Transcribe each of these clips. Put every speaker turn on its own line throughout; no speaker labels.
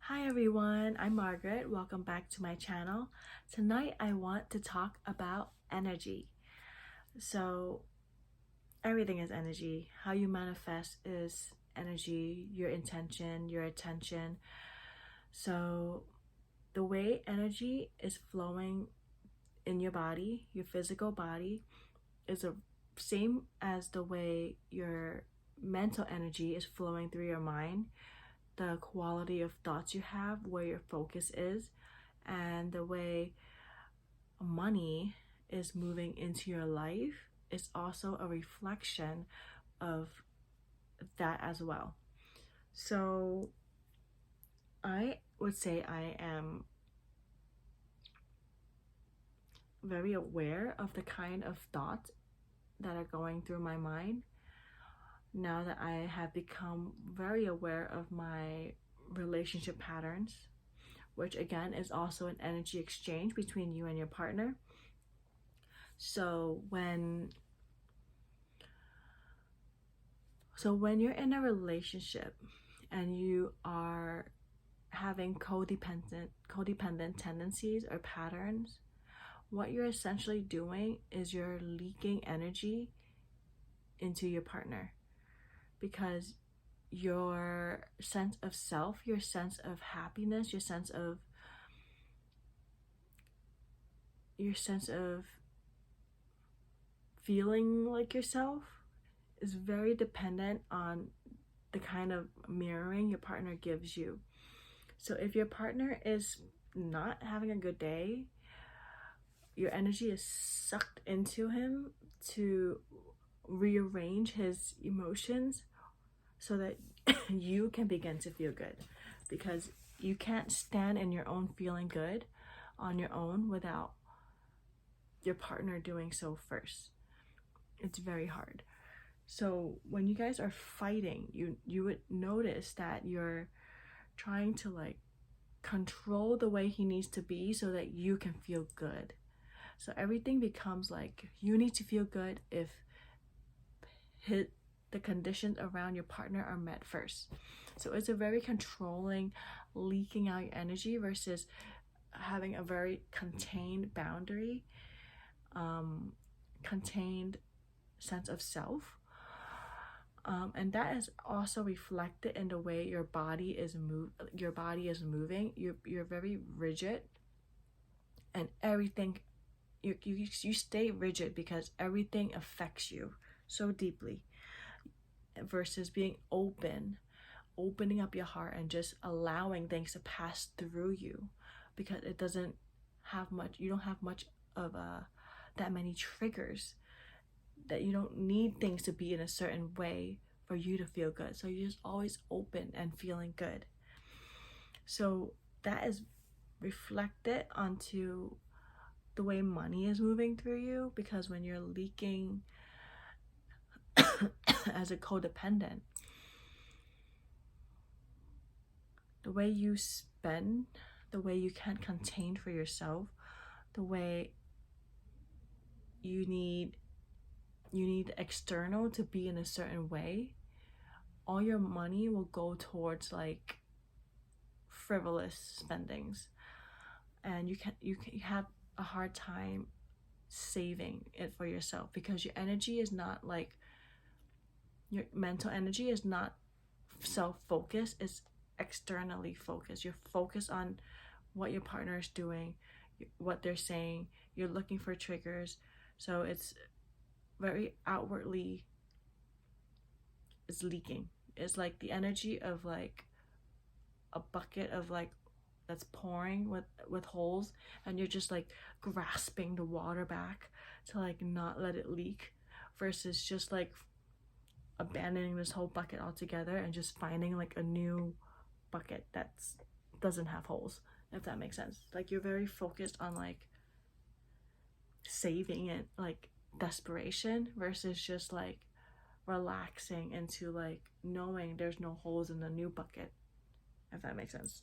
Hi everyone, I'm Margaret. Welcome back to my channel. Tonight I want to talk about energy. So everything is energy. How you manifest is energy, your intention, your attention. So the way energy is flowing in your body, your physical body, is the same as the way your mental energy is flowing through your mind. The quality of thoughts you have, where your focus is, and the way money is moving into your life is also a reflection of that as well. So I would say I am very aware of the kind of thoughts that are going through my mind now that I have become very aware of my relationship patterns, which again is also an energy exchange between you and your partner. So when you're in a relationship and you are having codependent tendencies or patterns, what you're essentially doing is you're leaking energy into your partner, because your sense of self, your sense of happiness, your sense of feeling like yourself is very dependent on the kind of mirroring your partner gives you. So if your partner is not having a good day, your energy is sucked into him to rearrange his emotions so that you can begin to feel good, because you can't stand in your own feeling good on your own without your partner doing so first. It's very hard. So when you guys are fighting, you would notice that you're trying to like control the way he needs to be so that you can feel good. So everything becomes like you need to feel good if the conditions around your partner are met first. So it's a very controlling, leaking out your energy versus having a very contained boundary, contained sense of self. And that is also reflected in the way your body is moving. You're very rigid, and everything you stay rigid because everything affects you so deeply, versus being opening up your heart and just allowing things to pass through you, because it doesn't have much, you don't have much of that many triggers, that you don't need things to be in a certain way for you to feel good. So you're just always open and feeling good. So that is reflected onto the way money is moving through you, because when you're leaking as a codependent, the way you spend, the way you can't contain for yourself, the way you need external to be in a certain way, all your money will go towards like frivolous spendings, and you have a hard time saving it for yourself, because your energy is not like, your mental energy is not self-focused, it's externally focused. You're focused on what your partner is doing, what they're saying, you're looking for triggers. So it's very outwardly, it's leaking. It's like the energy of like a bucket of like that's pouring with holes, and you're just like grasping the water back to like not let it leak, versus just like abandoning this whole bucket altogether and just finding like a new bucket that doesn't have holes, if that makes sense. Like you're very focused on like saving it, like desperation, versus just like relaxing into like knowing there's no holes in the new bucket, if that makes sense.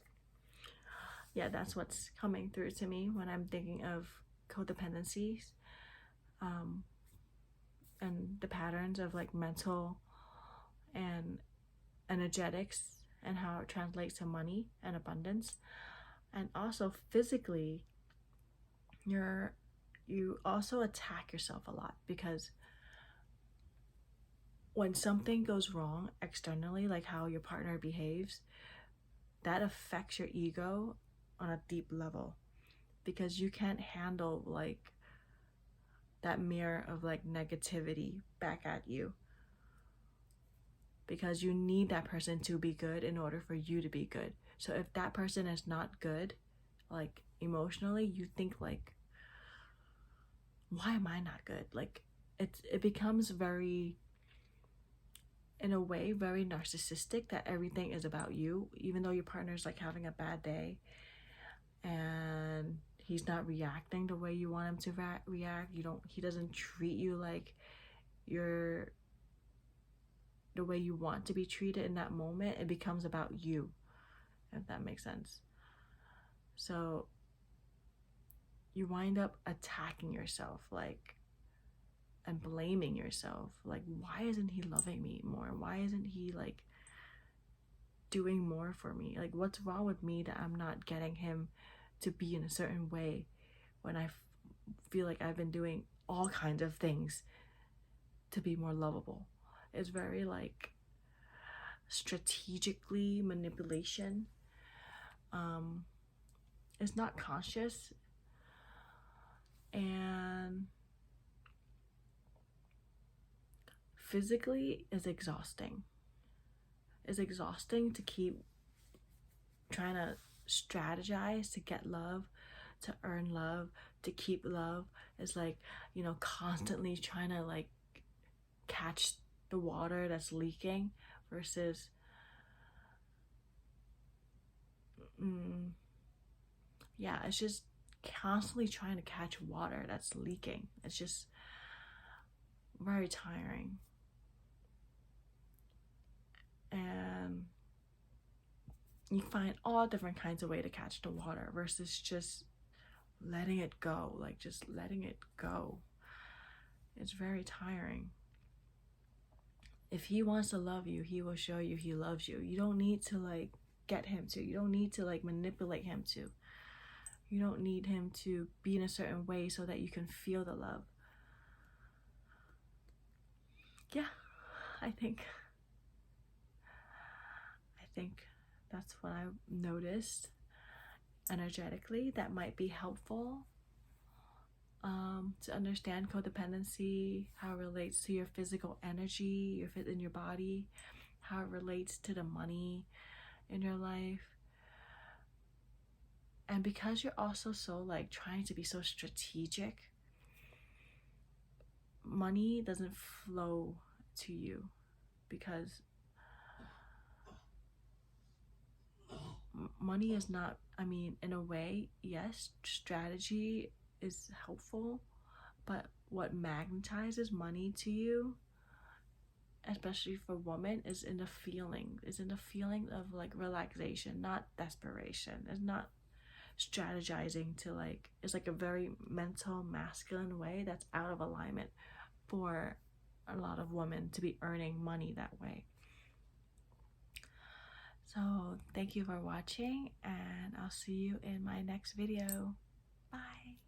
Yeah, that's what's coming through to me when I'm thinking of codependencies, and the patterns of like mental and energetics and how it translates to money and abundance. And also physically, you also attack yourself a lot, because when something goes wrong externally, like how your partner behaves, that affects your ego on a deep level, because you can't handle like that mirror of like negativity back at you, because you need that person to be good in order for you to be good. So if that person is not good, like emotionally, you think like, why am I not good? Like it becomes very, in a way, very narcissistic, that everything is about you, even though your partner's like having a bad day and he's not reacting the way you want him to react. He doesn't treat you like you're the way you want to be treated in that moment. It becomes about you, if that makes sense. So you wind up attacking yourself, like, and blaming yourself, like, why isn't he loving me more? Why isn't he like doing more for me? Like, what's wrong with me that I'm not getting him to be in a certain way when I feel like I've been doing all kinds of things to be more lovable? It's very like strategically manipulation. It's not conscious, and physically is exhausting. It's exhausting to keep trying to strategize to get love, to earn love, to keep love. It's like, constantly trying to like catch the water that's leaking, versus yeah, it's just constantly trying to catch water that's leaking. It's just very tiring. And you find all different kinds of way to catch the water, versus just letting it go, like just letting it go. It's very tiring. If he wants to love you, he will show you he loves you. You don't need to like get him to. You don't need to like manipulate him to. You don't need him to be in a certain way so that you can feel the love. Yeah, I think that's what I noticed energetically that might be helpful, to understand codependency, how it relates to your physical energy, your fit in your body, how it relates to the money in your life. And because you're also so like trying to be so strategic, money doesn't flow to you, because money is not, I mean, in a way, yes, strategy is helpful, but what magnetizes money to you, especially for women, is in the feeling of like relaxation, not desperation. It's not strategizing to like, it's like a very mental masculine way that's out of alignment for a lot of women to be earning money that way. So thank you for watching, and I'll see you in my next video. Bye.